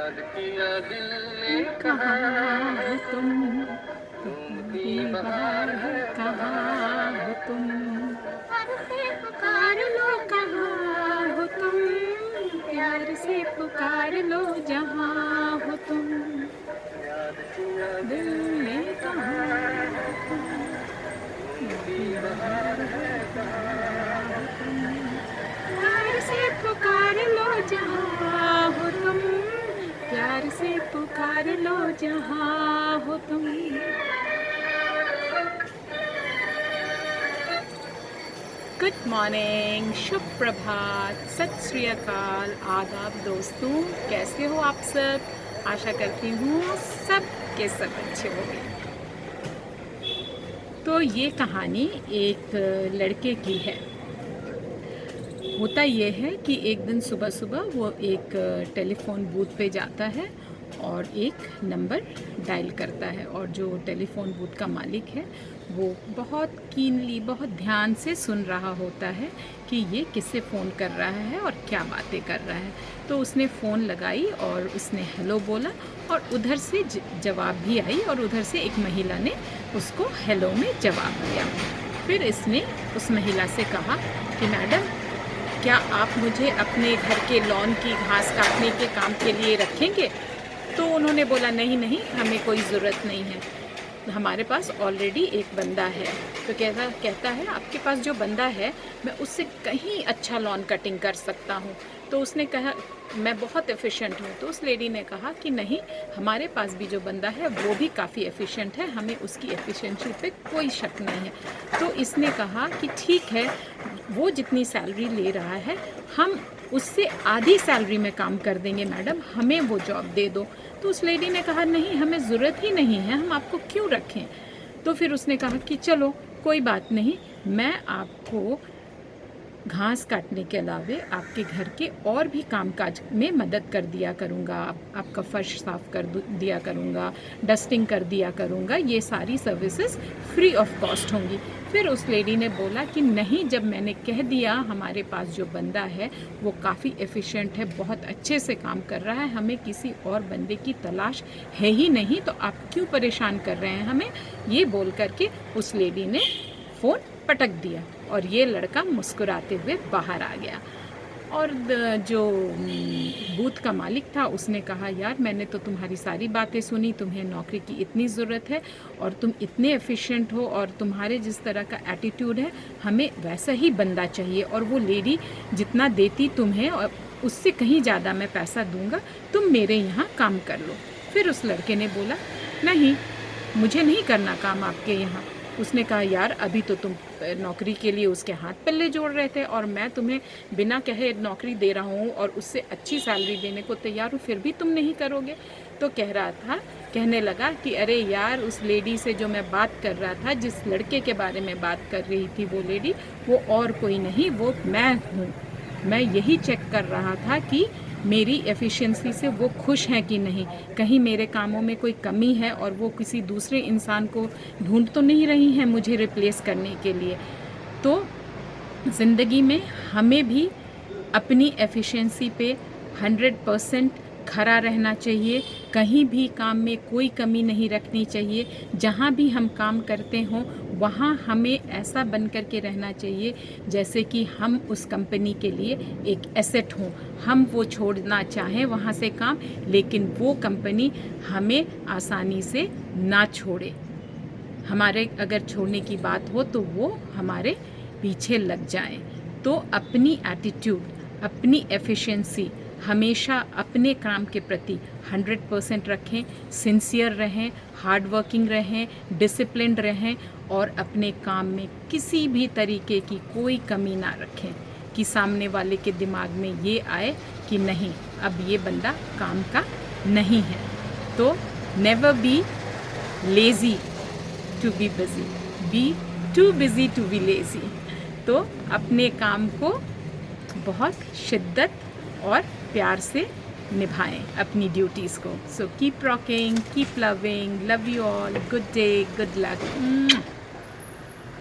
किया दिल ने कहाँ हो तुम, ढूंढती मेरी बहार बहार है कहाँ हो तुम, प्यार से पुकार पुकार लो लो कहाँ हो तुम, प्यार से पुकार लो जहाँ हो तुम, याद किया दिल दिल ने ने कहाँ कहा हो तुम, ढूंढती मेरी बहार बहार है है कहाँ कहाँ हो तुम, प्यार से पुकार लो जहाँ हो तुम, प्यार से पुकार लो जहाँ हो तुम। गुड मॉर्निंग, शुभ प्रभात, सत श्री अकाल, आदाब दोस्तों। कैसे हो आप सब? आशा करती हूँ सब के सब अच्छे होंगे। तो ये कहानी एक लड़के की है। होता ये है कि एक दिन सुबह सुबह वो एक टेलीफोन बूथ पे जाता है और एक नंबर डायल करता है, और जो टेलीफोन बूथ का मालिक है वो बहुत कीनली, बहुत ध्यान से सुन रहा होता है कि ये किससे फ़ोन कर रहा है और क्या बातें कर रहा है। तो उसने फ़ोन लगाई और उसने हेलो बोला, और उधर से जवाब भी आई, और उधर से एक महिला ने उसको हेलो में जवाब दिया। फिर इसने उस महिला से कहा कि मैडम, क्या आप मुझे अपने घर के लॉन की घास काटने के काम के लिए रखेंगे? तो उन्होंने बोला, नहीं नहीं, हमें कोई ज़रूरत नहीं है, हमारे पास ऑलरेडी एक बंदा है। तो कहता है, आपके पास जो बंदा है मैं उससे कहीं अच्छा लॉन कटिंग कर सकता हूँ। तो उसने कहा, मैं बहुत एफिशिएंट हूँ। तो उस लेडी ने कहा कि नहीं, हमारे पास भी जो बंदा है वो भी काफ़ी एफिशिएंट है, हमें उसकी एफिशिएंसी पे कोई शक नहीं है। तो इसने कहा कि ठीक है, वो जितनी सैलरी ले रहा है हम उससे आधी सैलरी में काम कर देंगे मैडम, हमें वो जॉब दे दो। तो उस लेडी ने कहा, नहीं, हमें ज़रूरत ही नहीं है, हम आपको क्यों रखें। तो फिर उसने कहा कि चलो कोई बात नहीं, मैं आपको घास काटने के अलावे आपके घर के और भी कामकाज में मदद कर दिया करूँगा। आपका फ़र्श साफ़ कर दिया करूँगा, डस्टिंग कर दिया करूँगा, ये सारी सर्विसेज फ्री ऑफ कॉस्ट होंगी। फिर उस लेडी ने बोला कि नहीं, जब मैंने कह दिया हमारे पास जो बंदा है वो काफ़ी एफिशिएंट है, बहुत अच्छे से काम कर रहा है, हमें किसी और बंदे की तलाश है ही नहीं, तो आप क्यों परेशान कर रहे हैं हमें। ये बोल करके उस लेडी ने फ़ोन पटक दिया, और ये लड़का मुस्कुराते हुए बाहर आ गया। और जो बूथ का मालिक था उसने कहा, यार मैंने तो तुम्हारी सारी बातें सुनी, तुम्हें नौकरी की इतनी ज़रूरत है और तुम इतने एफिशिएंट हो, और तुम्हारे जिस तरह का एटीट्यूड है, हमें वैसा ही बंदा चाहिए, और वो लेडी जितना देती तुम्हें और उससे कहीं ज़्यादा मैं पैसा दूंगा, तुम मेरे यहाँ काम कर लो। फिर उस लड़के ने बोला, नहीं, मुझे नहीं करना काम आपके यहाँ। उसने कहा, यार अभी तो तुम नौकरी के लिए उसके हाथ पल्ले जोड़ रहे थे, और मैं तुम्हें बिना कहे नौकरी दे रहा हूँ और उससे अच्छी सैलरी देने को तैयार हूँ, फिर भी तुम नहीं करोगे। तो कहने लगा कि अरे यार, उस लेडी से जो मैं बात कर रहा था, जिस लड़के के बारे में बात कर रही थी वो लेडी, वो और कोई नहीं, वो मैं हूँ। मैं यही चेक कर रहा था कि मेरी एफिशिएंसी से वो खुश हैं कि नहीं, कहीं मेरे कामों में कोई कमी है और वो किसी दूसरे इंसान को ढूंढ तो नहीं रही हैं मुझे रिप्लेस करने के लिए। तो ज़िंदगी में हमें भी अपनी एफिशिएंसी पे 100% खरा रहना चाहिए, कहीं भी काम में कोई कमी नहीं रखनी चाहिए। जहाँ भी हम काम करते हों वहाँ हमें ऐसा बन कर के रहना चाहिए जैसे कि हम उस कंपनी के लिए एक एसेट हों। हम वो छोड़ना चाहें वहाँ से काम, लेकिन वो कंपनी हमें आसानी से ना छोड़े। हमारे अगर छोड़ने की बात हो तो वो हमारे पीछे लग जाएं। तो अपनी एटीट्यूड, अपनी एफिशिएंसी हमेशा अपने काम के प्रति 100% रखें, सिंसियर रहें, हार्ड वर्किंग रहें, डिसिप्लिन्ड रहें, और अपने काम में किसी भी तरीके की कोई कमी ना रखें कि सामने वाले के दिमाग में ये आए कि नहीं, अब ये बंदा काम का नहीं है। तो never be lazy to be busy, be too busy to be lazy. तो अपने काम को बहुत शिद्दत और प्यार से निभाएं, अपनी ड्यूटीज़ को। So keep rocking, keep loving, love you all, good day, good luck.